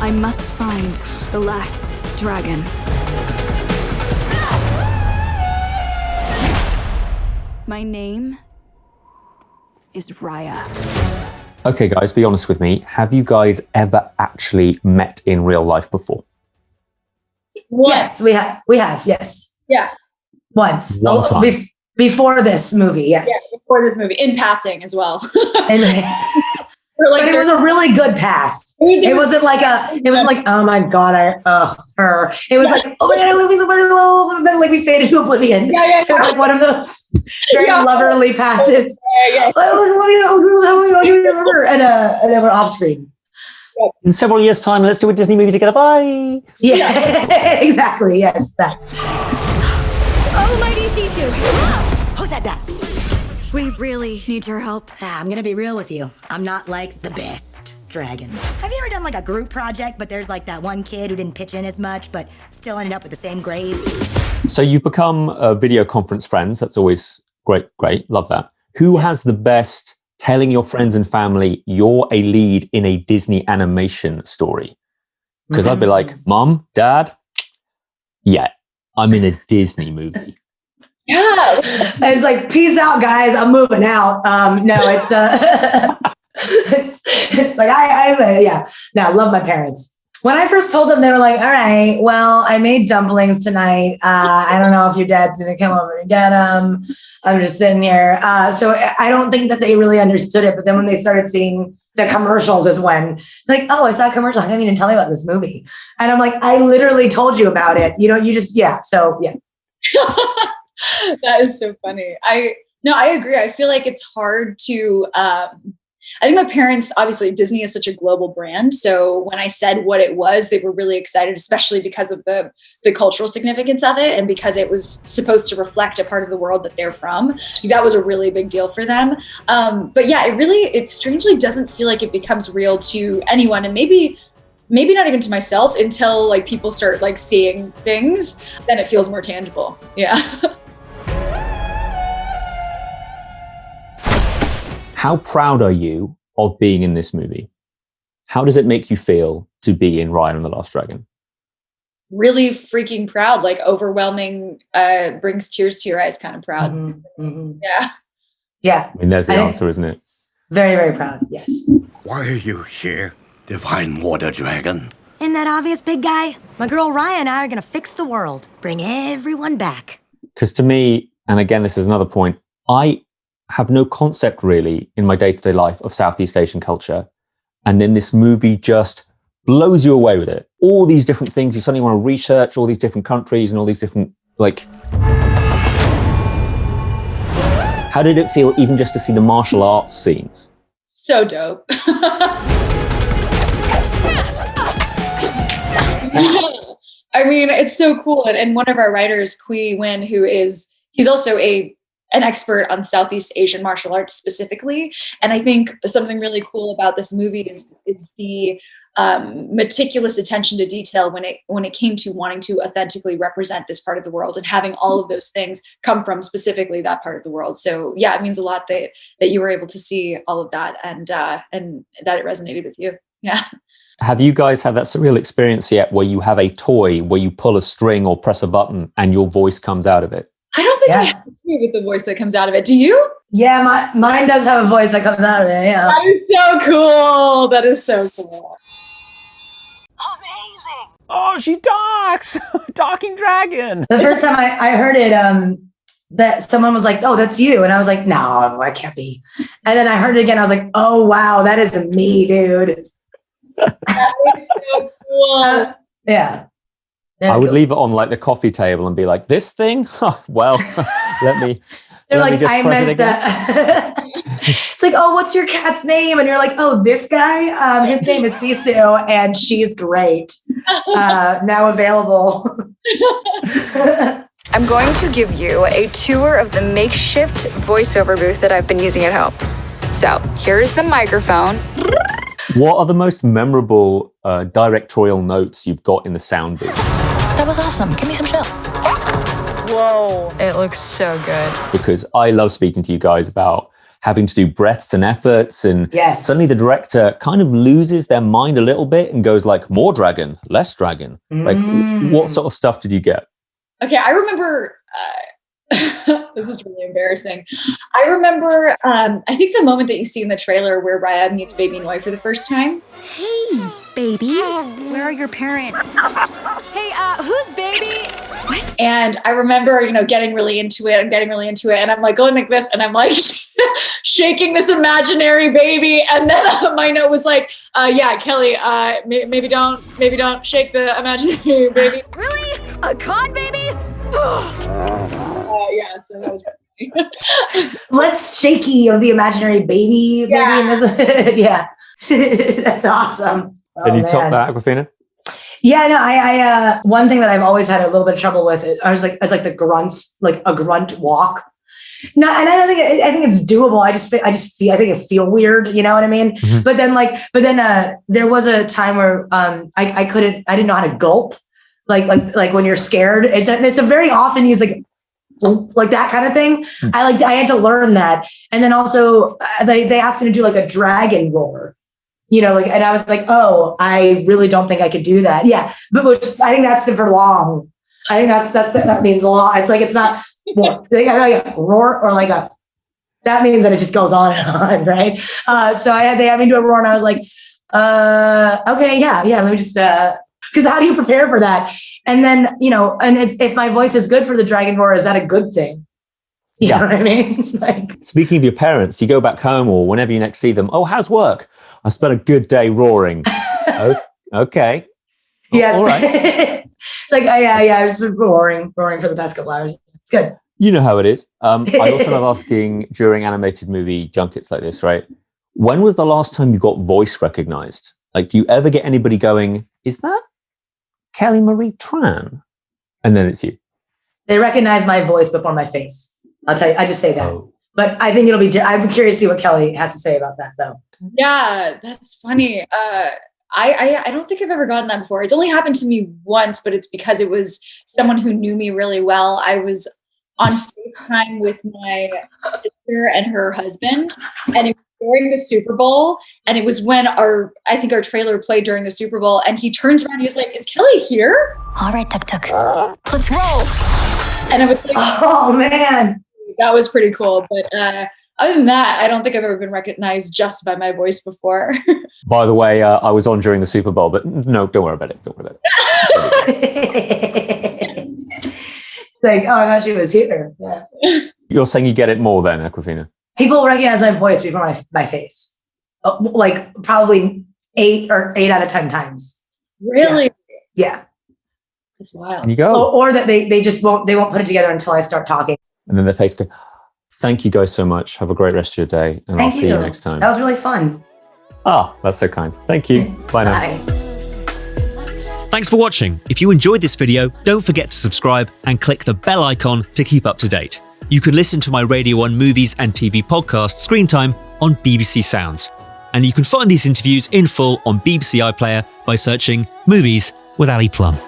I must find the last dragon. My name is Raya. Okay, guys, be honest with me. Have you guys ever actually met in real life before? Yes, we have. Yes. Yeah. Once. One time. Before this movie, yes. Yeah, before this movie, in passing as well. But it was a really good pass. It wasn't like oh my God, her. It was like, oh my God, I love you so much. Then like we faded to oblivion. Yeah. It was like one of those very loverly passes. Yeah. I love you. And then we're off screen. In several years' time, let's do a Disney movie together. Bye. Yeah, exactly. Yes, that. Oh, mighty Sisu. Who said that? We really need your help. I'm gonna be real with you. I'm not like the best dragon. Have you ever done like a group project, but there's like that one kid who didn't pitch in as much, but still ended up with the same grade? So you've become video conference friends. That's always great. Love that. Who has the best telling your friends and family you're a lead in a Disney animation story? Because I'd be like, Mom, Dad, yeah, I'm in a Disney movie. Yeah. It's like, peace out, guys. I'm moving out. No, it's it's like, I love my parents. When I first told them, they were like, all right, well, I made dumplings tonight. I don't know if your dad's going to come over to get them. I'm just sitting here. So I don't think that they really understood it. But then when they started seeing the commercials is when like, oh, I saw a commercial. How come you didn't tell me about this movie? And I'm like, I literally told you about it. You know, you just, So, yeah. That is so funny. I agree. I feel like it's hard to, I think my parents, obviously Disney is such a global brand. So when I said what it was, they were really excited, especially because of the cultural significance of it. And because it was supposed to reflect a part of the world that they're from. That was a really big deal for them. But yeah, it strangely doesn't feel like it becomes real to anyone. And maybe not even to myself until like people start like seeing things, then it feels more tangible. Yeah. How proud are you of being in this movie? How does it make you feel to be in Raya and the Last Dragon? Really freaking proud, like overwhelming, brings tears to your eyes kind of proud. Yeah. Yeah. I mean, there's the answer, isn't it? Very, very proud. Yes. Why are you here, Divine Water Dragon? Isn't that obvious, big guy? My girl Raya and I are gonna fix the world. Bring everyone back. Because to me, and again, this is another point, I have no concept really in my day-to-day life of Southeast Asian culture. And then this movie just blows you away with it. All these different things, you suddenly want to research all these different countries and all these different, like... How did it feel even just to see the martial arts scenes? So dope. I mean, it's so cool. And one of our writers, Kui Win, he's also an expert on Southeast Asian martial arts specifically. And I think something really cool about this movie is the meticulous attention to detail when it came to wanting to authentically represent this part of the world and having all of those things come from specifically that part of the world. So yeah, it means a lot that you were able to see all of that and that it resonated with you. Yeah. Have you guys had that surreal experience yet where you have a toy where you pull a string or press a button and your voice comes out of it? I don't think I have to with the voice that comes out of it. Do you? Yeah, mine does have a voice that comes out of it. Yeah. That is so cool. That is so cool. Amazing. Oh, she talks. Talking dragon. The first time I heard it, that someone was like, oh, that's you. And I was like, no, I can't be. And then I heard it again. I was like, oh, wow, that is me, dude. That is so cool. Yeah. I would leave it on like the coffee table and be like, this thing? Well, let me just press it again. It's like, oh, what's your cat's name? And you're like, oh, this guy, his name is Sisu and she's great. Now available. I'm going to give you a tour of the makeshift voiceover booth that I've been using at home. So here's the microphone. What are the most memorable directorial notes you've got in the sound booth? That was awesome. Give me some show. Whoa, it looks so good. Because I love speaking to you guys about having to do breaths and efforts. And Yes. suddenly the director kind of loses their mind a little bit and goes like, more dragon, less dragon. Like, what sort of stuff did you get? Okay, I remember, this is really embarrassing. I remember, I think the moment that you see in the trailer where Raya meets Baby Noi for the first time. Hey, baby. Where are your parents? Hey, who's baby? What? And I remember, getting really into it. And I'm like going like this, and I'm like shaking this imaginary baby. And then my note was like, yeah, Kelly, maybe don't shake the imaginary baby. Really? A cod baby? Yeah, so that was funny. Less shaky of the imaginary baby. Yeah. Maybe in this. Yeah. That's awesome. Can you top that, Awkwafina? Yeah, no, I one thing that I've always had a little bit of trouble with, I was like the grunts, like a grunt walk. No, and I think it's doable. I think it feel weird, you know what I mean? Mm-hmm. But then there was a time where I didn't know how to gulp, like when you're scared. It's a very often used like that kind of thing. Mm-hmm. I had to learn that, and then also they asked me to do like a dragon roar. And I was like, oh, I really don't think I could do that. Yeah. But which I think that's for long. I think that means a lot. It's like, it's not more. They got like a roar or like that means that it just goes on and on. Right. So they had me do a roar and I was like, okay, yeah. Let me just, cause how do you prepare for that? And then, and if my voice is good for the dragon roar, is that a good thing? You know what I mean? Speaking of your parents, you go back home or whenever you next see them, oh, how's work? I spent a good day roaring. Okay. Yes. All right. It's like, I've just been roaring for the past couple hours. It's good. You know how it is. I also love asking during animated movie junkets like this, right? When was the last time you got voice recognized? Like, do you ever get anybody going, is that Kelly Marie Tran? And then it's you. They recognize my voice before my face. I'll tell you, I just say that. Oh. But I think I'm curious to see what Kelly has to say about that, though. Yeah, that's funny. I don't think I've ever gotten that before. It's only happened to me once, but it's because it was someone who knew me really well. I was on FaceTime with my sister and her husband, and it was during the Super Bowl, and it was when our trailer played during the Super Bowl, and he turns around and he's like, "Is Kelly here?" All right, Tuk, let's roll. And I was like, "Oh man, that was pretty cool." But other than that, I don't think I've ever been recognized just by my voice before. By the way, I was on during the Super Bowl, but no, don't worry about it. Like, oh, I thought she was here. Yeah. You're saying you get it more then, Awkwafina? People recognize my voice before my face. Like probably 8 out of 10 times. Really? Yeah. That's wild. And you go. Or that they won't put it together until I start talking. And then their face goes, thank you guys so much. Have a great rest of your day. And I'll see you next time. That was really fun. Oh, that's so kind. Thank you. Bye now. Bye. Thanks for watching. If you enjoyed this video, don't forget to subscribe and click the bell icon to keep up to date. You can listen to my Radio 1 movies and TV podcast Screen Time on BBC Sounds. And you can find these interviews in full on BBC iPlayer by searching Movies with Ali Plumb.